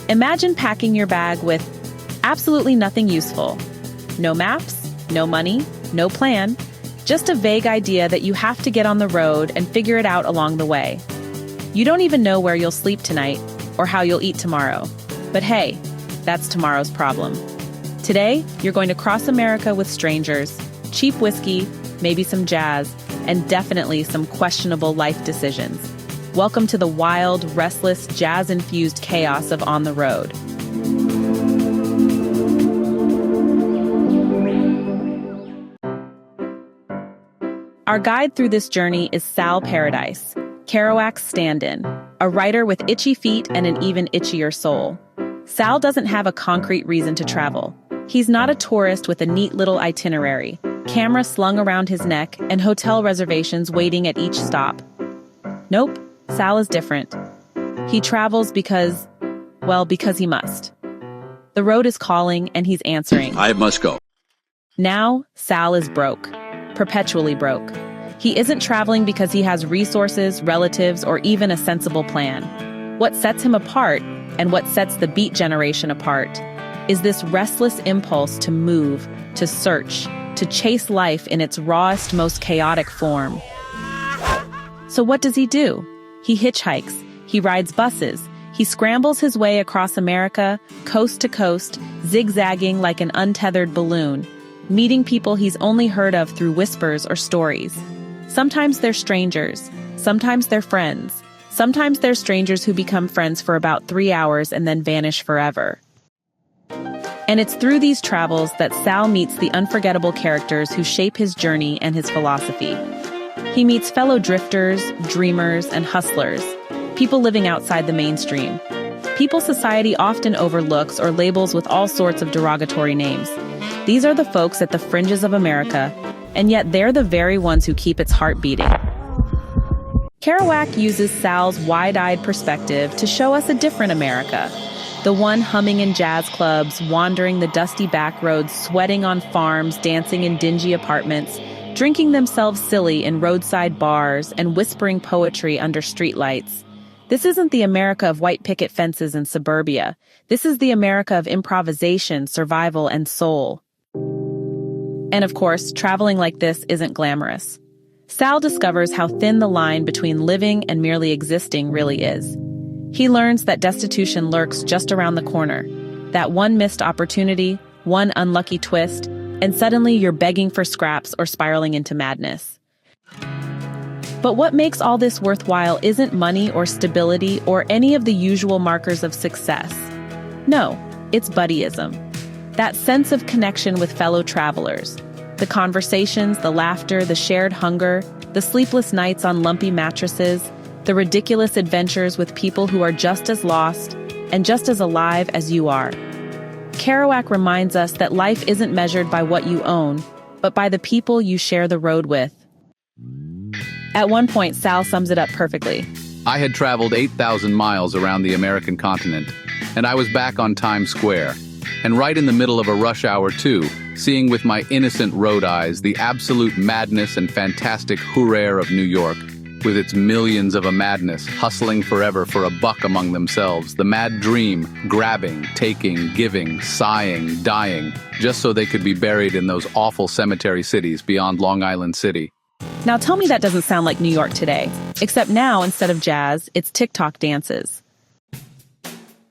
Imagine packing your bag with absolutely nothing useful. No maps, no money, no plan, just a vague idea that you have to get on the road and figure it out along the way. You don't even know where you'll sleep tonight or how you'll eat tomorrow. But hey, that's tomorrow's problem. Today, you're going to cross America with strangers, cheap whiskey, maybe some jazz, and definitely some questionable life decisions. Welcome to the wild, restless, jazz-infused chaos of On the Road. Our guide through this journey is Sal Paradise, Kerouac's stand-in, a writer with itchy feet and an even itchier soul. Sal doesn't have a concrete reason to travel. He's not a tourist with a neat little itinerary, camera slung around his neck, and hotel reservations waiting at each stop. Nope, Sal is different. He travels because he must. The road is calling and he's answering. I must go. Now, Sal is broke. Perpetually broke. He isn't traveling because he has resources, relatives, or even a sensible plan. What sets him apart, and what sets the Beat generation apart, is this restless impulse to move, to search, to chase life in its rawest, most chaotic form. So what does he do? He hitchhikes, he rides buses, he scrambles his way across America, coast to coast, zigzagging like an untethered balloon, meeting people he's only heard of through whispers or stories. Sometimes they're strangers, sometimes they're friends, sometimes they're strangers who become friends for about 3 hours and then vanish forever. And it's through these travels that Sal meets the unforgettable characters who shape his journey and his philosophy. He meets fellow drifters, dreamers, and hustlers, people living outside the mainstream, people society often overlooks or labels with all sorts of derogatory names. These are the folks at the fringes of America, and yet they're the very ones who keep its heart beating. Kerouac uses Sal's wide-eyed perspective to show us a different America. The one humming in jazz clubs, wandering the dusty back roads, sweating on farms, dancing in dingy apartments, drinking themselves silly in roadside bars, and whispering poetry under streetlights. This isn't the America of white picket fences and suburbia. This is the America of improvisation, survival, and soul. And of course, traveling like this isn't glamorous. Sal discovers how thin the line between living and merely existing really is. He learns that destitution lurks just around the corner, that one missed opportunity, one unlucky twist, and suddenly you're begging for scraps or spiraling into madness. But what makes all this worthwhile isn't money or stability or any of the usual markers of success. No, it's Buddyism. That sense of connection with fellow travelers. The conversations, the laughter, the shared hunger, the sleepless nights on lumpy mattresses, the ridiculous adventures with people who are just as lost and just as alive as you are. Kerouac reminds us that life isn't measured by what you own, but by the people you share the road with. At one point, Sal sums it up perfectly. I had traveled 8,000 miles around the American continent, and I was back on Times Square, and right in the middle of a rush hour too, seeing with my innocent road eyes the absolute madness and fantastic hurrah of New York, with its millions of a madness hustling forever for a buck among themselves, the mad dream, grabbing, taking, giving, sighing, dying, just so they could be buried in those awful cemetery cities beyond Long Island City. Now tell me that doesn't sound like New York today, except now instead of jazz, it's TikTok dances.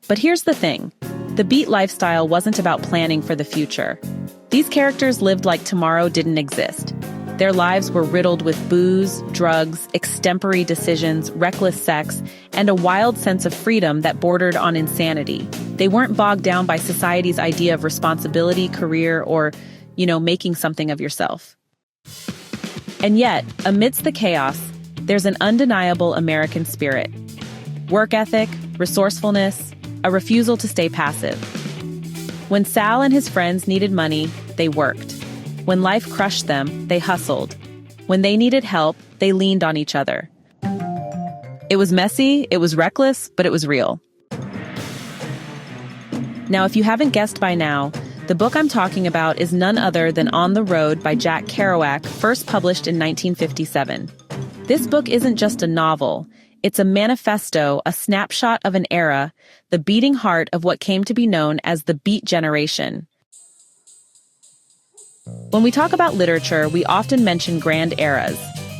But here's the thing, the Beat lifestyle wasn't about planning for the future. These characters lived like tomorrow didn't exist. Their lives were riddled with booze, drugs, extempore decisions, reckless sex, and a wild sense of freedom that bordered on insanity. They weren't bogged down by society's idea of responsibility, career, or, making something of yourself. And yet, amidst the chaos, there's an undeniable American spirit. Work ethic, resourcefulness, a refusal to stay passive. When Sal and his friends needed money, they worked. When life crushed them, they hustled. When they needed help, they leaned on each other. It was messy, it was reckless, but it was real. Now, if you haven't guessed by now, the book I'm talking about is none other than On the Road by Jack Kerouac, first published in 1957. This book isn't just a novel, It's a manifesto, a snapshot of an era, the beating heart of what came to be known as the Beat Generation. When we talk about literature, we often mention grand eras: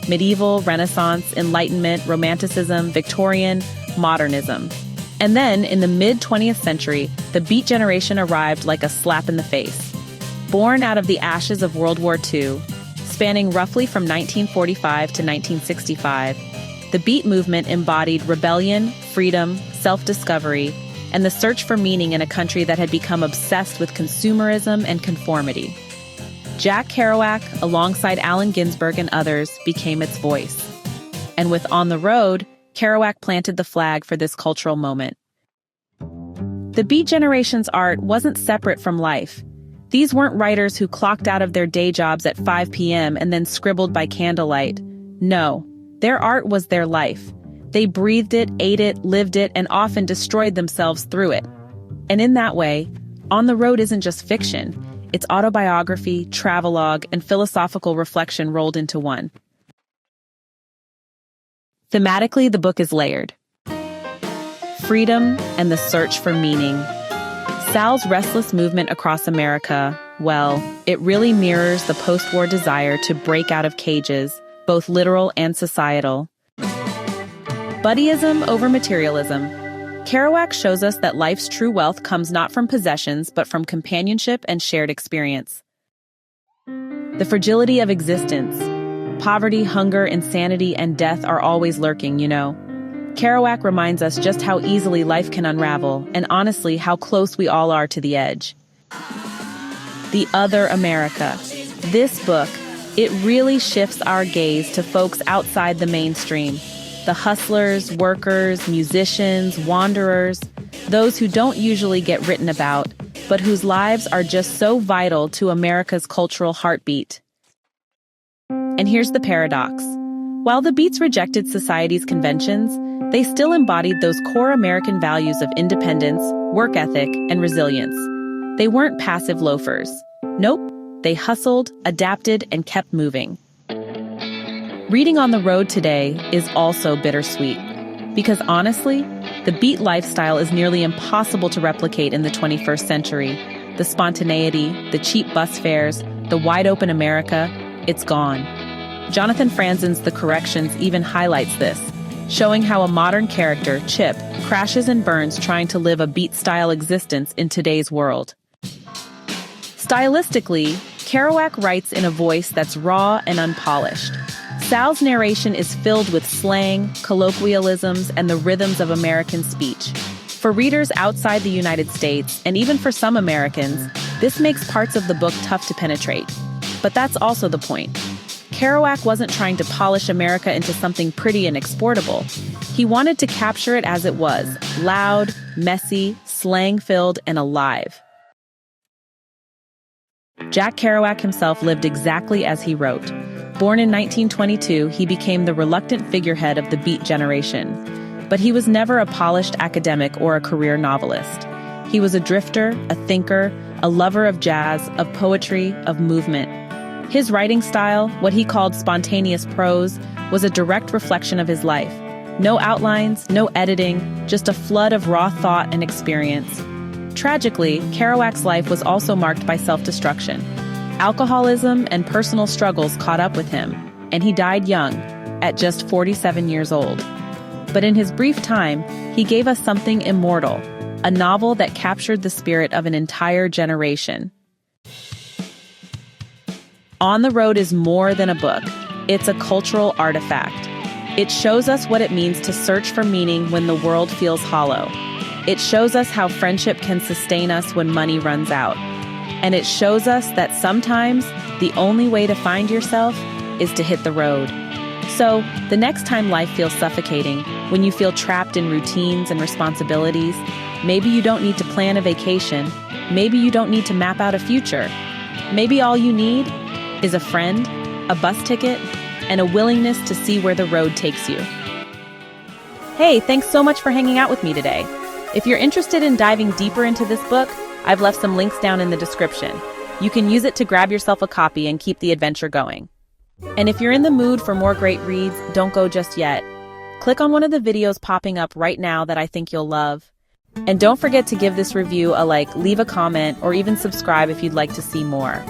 medieval, Renaissance, Enlightenment, Romanticism, Victorian, Modernism. And then, in the mid-20th century, the Beat Generation arrived like a slap in the face. Born out of the ashes of World War II, spanning roughly from 1945 to 1965, the Beat movement embodied rebellion, freedom, self-discovery, and the search for meaning in a country that had become obsessed with consumerism and conformity. Jack Kerouac, alongside Allen Ginsberg and others, became its voice. And with On the Road, Kerouac planted the flag for this cultural moment. The Beat Generation's art wasn't separate from life. These weren't writers who clocked out of their day jobs at 5 p.m. and then scribbled by candlelight. No, their art was their life. They breathed it, ate it, lived it, and often destroyed themselves through it. And in that way, On the Road isn't just fiction. It's autobiography, travelogue, and philosophical reflection rolled into one. Thematically, the book is layered. Freedom and the search for meaning. Sal's restless movement across America, well, it really mirrors the post-war desire to break out of cages, both literal and societal. Buddyism over materialism. Kerouac shows us that life's true wealth comes not from possessions, but from companionship and shared experience. The fragility of existence. Poverty, hunger, insanity, and death are always lurking, you know. Kerouac reminds us just how easily life can unravel, and honestly, how close we all are to the edge. The Other America. This book, it really shifts our gaze to folks outside the mainstream. The hustlers, workers, musicians, wanderers, those who don't usually get written about, but whose lives are just so vital to America's cultural heartbeat. And here's the paradox. While the Beats rejected society's conventions, they still embodied those core American values of independence, work ethic, and resilience. They weren't passive loafers. Nope, they hustled, adapted, and kept moving. Reading On the Road today is also bittersweet, because honestly, the Beat lifestyle is nearly impossible to replicate in the 21st century. The spontaneity, the cheap bus fares, the wide-open America, it's gone. Jonathan Franzen's The Corrections even highlights this, showing how a modern character, Chip, crashes and burns trying to live a Beat-style existence in today's world. Stylistically, Kerouac writes in a voice that's raw and unpolished. Sal's narration is filled with slang, colloquialisms, and the rhythms of American speech. For readers outside the United States, and even for some Americans, this makes parts of the book tough to penetrate. But that's also the point. Kerouac wasn't trying to polish America into something pretty and exportable. He wanted to capture it as it was, loud, messy, slang-filled, and alive. Jack Kerouac himself lived exactly as he wrote. Born in 1922, he became the reluctant figurehead of the Beat Generation. But he was never a polished academic or a career novelist. He was a drifter, a thinker, a lover of jazz, of poetry, of movement. His writing style, what he called spontaneous prose, was a direct reflection of his life. No outlines, no editing, just a flood of raw thought and experience. Tragically, Kerouac's life was also marked by self-destruction. Alcoholism and personal struggles caught up with him, and he died young, at just 47 years old. But in his brief time, he gave us something immortal, a novel that captured the spirit of an entire generation. On the Road is more than a book. It's a cultural artifact. It shows us what it means to search for meaning when the world feels hollow. It shows us how friendship can sustain us when money runs out. And it shows us that sometimes the only way to find yourself is to hit the road. So, the next time life feels suffocating, when you feel trapped in routines and responsibilities, maybe you don't need to plan a vacation, maybe you don't need to map out a future. Maybe all you need is a friend, a bus ticket, and a willingness to see where the road takes you. Hey, thanks so much for hanging out with me today. If you're interested in diving deeper into this book, I've left some links down in the description. You can use it to grab yourself a copy and keep the adventure going. And if you're in the mood for more great reads, don't go just yet. Click on one of the videos popping up right now that I think you'll love. And don't forget to give this review a like, leave a comment, or even subscribe if you'd like to see more.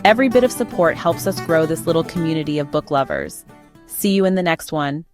Every bit of support helps us grow this little community of book lovers. See you in the next one.